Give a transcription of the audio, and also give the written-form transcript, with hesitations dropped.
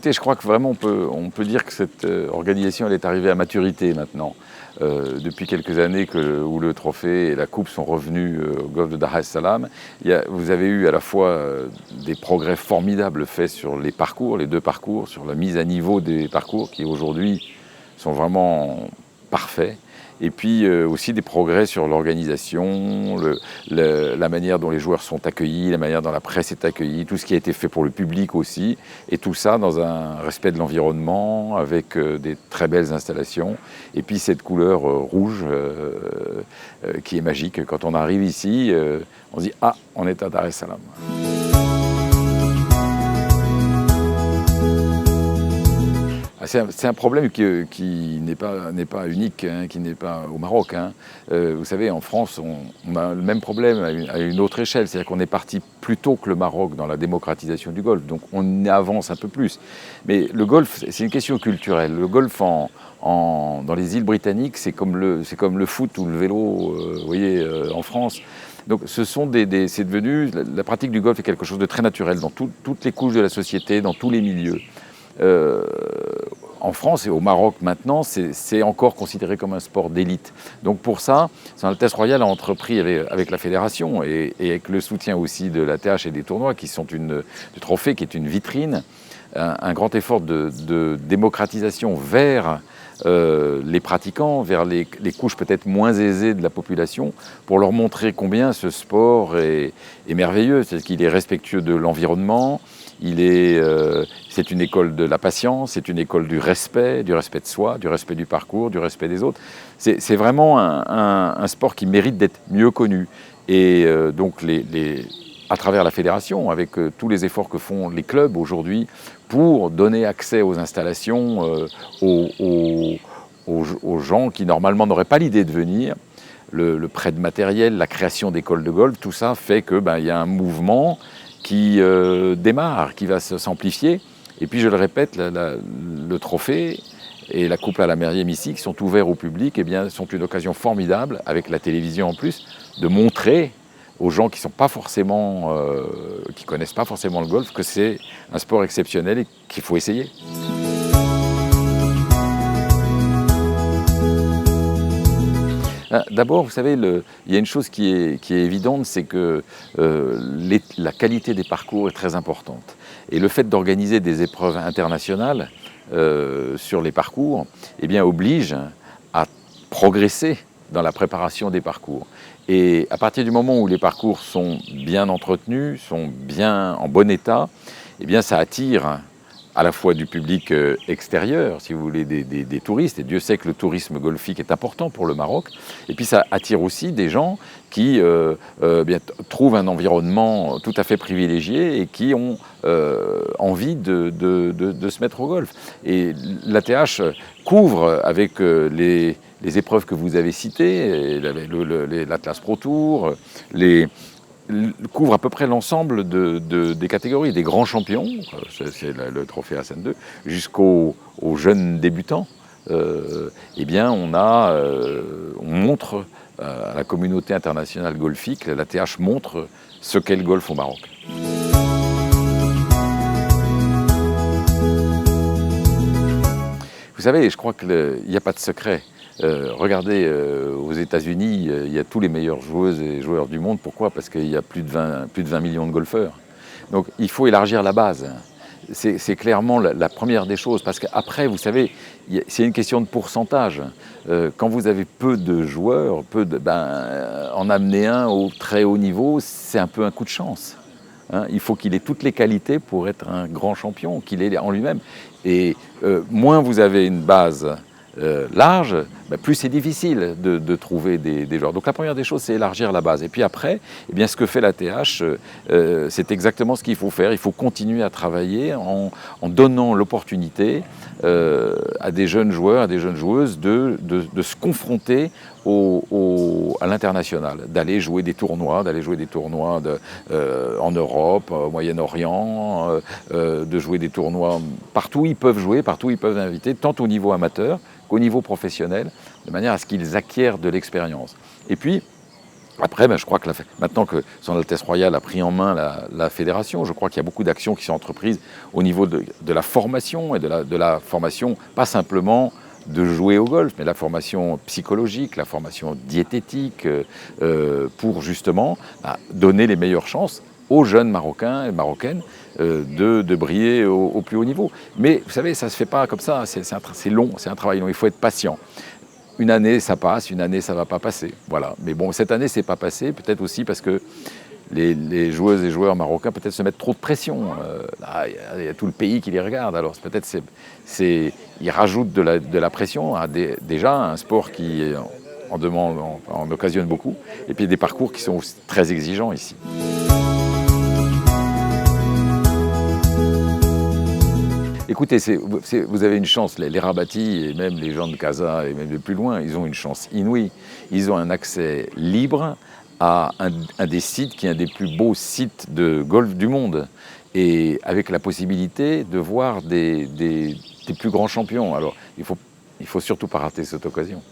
écoutez, je crois que vraiment on peut dire que cette organisation elle est arrivée à maturité maintenant. Depuis quelques années où le trophée et la coupe sont revenus au golf de Dar es Salaam, vous avez eu à la fois des progrès formidables faits sur les parcours, les deux parcours, sur la mise à niveau des parcours qui aujourd'hui sont vraiment parfaits. Et puis aussi des progrès sur l'organisation, la manière dont les joueurs sont accueillis, la manière dont la presse est accueillie, tout ce qui a été fait pour le public aussi, et tout ça dans un respect de l'environnement, avec des très belles installations, et puis cette couleur rouge qui est magique. Quand on arrive ici, on se dit « Ah, on est à Dar es Salaam ». C'est un problème qui n'est pas unique, hein, qui n'est pas au Maroc. Hein. Vous savez, en France, on a le même problème à une autre échelle. C'est-à-dire qu'on est parti plus tôt que le Maroc dans la démocratisation du golf. Donc on avance un peu plus. Mais le golf, c'est une question culturelle. Le golf dans les îles britanniques, c'est comme le foot ou le vélo, vous voyez, en France. Donc c'est devenu, la pratique du golf est quelque chose de très naturel dans toutes les couches de la société, dans tous les milieux. En France et au Maroc maintenant, c'est encore considéré comme un sport d'élite. Donc pour ça, Son Altesse Royale a entrepris avec la fédération et avec le soutien aussi de l'ATH et des tournois qui sont du trophée qui est une vitrine, un grand effort de démocratisation vers les pratiquants, vers les couches peut-être moins aisées de la population, pour leur montrer combien ce sport est merveilleux, c'est-à-dire qu'il est respectueux de l'environnement, c'est une école de la patience, c'est une école du respect de soi, du respect du parcours, du respect des autres. C'est vraiment un sport qui mérite d'être mieux connu. Et donc à travers la fédération, avec tous les efforts que font les clubs aujourd'hui pour donner accès aux installations aux gens qui normalement n'auraient pas l'idée de venir, le prêt de matériel, la création d'écoles de golf, tout ça fait que y a un mouvement qui démarre, qui va s'amplifier. Et puis je le répète, le trophée et la coupe à la Meriem ici, qui sont ouverts au public, sont une occasion formidable, avec la télévision en plus, de montrer aux gens qui connaissent pas forcément le golf, que c'est un sport exceptionnel et qu'il faut essayer. D'abord, vous savez, il y a une chose qui est évidente, c'est que la qualité des parcours est très importante. Et le fait d'organiser des épreuves internationales sur les parcours, oblige à progresser dans la préparation des parcours. Et à partir du moment où les parcours sont bien entretenus, sont bien en bon état, ça attire à la fois du public extérieur, si vous voulez, des touristes, et Dieu sait que le tourisme golfique est important pour le Maroc, et puis ça attire aussi des gens qui trouvent un environnement tout à fait privilégié et qui ont envie de se mettre au golf. Et l'ATH couvre avec les épreuves que vous avez citées, l'Atlas Pro Tour, couvre à peu près l'ensemble des catégories, des grands champions, c'est le trophée Hassan II, jusqu'aux jeunes débutants. On montre à la communauté internationale golfique, l'ATH montre ce qu'est le golf au Maroc. Vous savez, je crois qu'il n'y a pas de secret. Regardez, aux États-Unis, il y a tous les meilleures joueuses et joueurs du monde. Pourquoi? Parce qu'il y a plus de 20 millions de golfeurs. Donc il faut élargir la base. C'est clairement la première des choses. Parce qu'après, vous savez, c'est une question de pourcentage. Quand vous avez peu de joueurs, en amener un au très haut niveau, c'est un peu un coup de chance. Il faut qu'il ait toutes les qualités pour être un grand champion, qu'il ait en lui-même. Et moins vous avez une base large, plus c'est difficile de trouver des joueurs. Donc la première des choses, c'est élargir la base. Et puis après, ce que fait l'ATH, c'est exactement ce qu'il faut faire. Il faut continuer à travailler en donnant l'opportunité à des jeunes joueurs, à des jeunes joueuses de se confronter à l'international, d'aller jouer des tournois, en Europe, au Moyen-Orient, de jouer des tournois partout où ils peuvent jouer, partout où ils peuvent inviter, tant au niveau amateur qu'au niveau professionnel, de manière à ce qu'ils acquièrent de l'expérience. Et puis, Après, je crois que maintenant que Son Altesse Royale a pris en main la fédération, je crois qu'il y a beaucoup d'actions qui sont entreprises au niveau de la formation, et de la formation, pas simplement de jouer au golf, mais la formation psychologique, la formation diététique, pour justement donner les meilleures chances aux jeunes Marocains et Marocaines de briller au plus haut niveau. Mais vous savez, ça ne se fait pas comme ça, c'est long, c'est un travail long, il faut être patient. Une année, ça passe, une année, ça ne va pas passer. Voilà. Mais bon, cette année, c'est pas passé, peut-être aussi parce que les joueuses et joueurs marocains peut-être se mettent trop de pression. Il y a tout le pays qui les regarde, alors peut-être ils rajoutent de la pression à déjà un sport qui en demande, en occasionne beaucoup, et puis des parcours qui sont très exigeants ici. Écoutez, vous avez une chance, les Rabatis et même les gens de Casa et même de plus loin, ils ont une chance inouïe. Ils ont un accès libre à un des sites qui est un des plus beaux sites de golf du monde, et avec la possibilité de voir des plus grands champions. Alors il faut surtout pas rater cette occasion.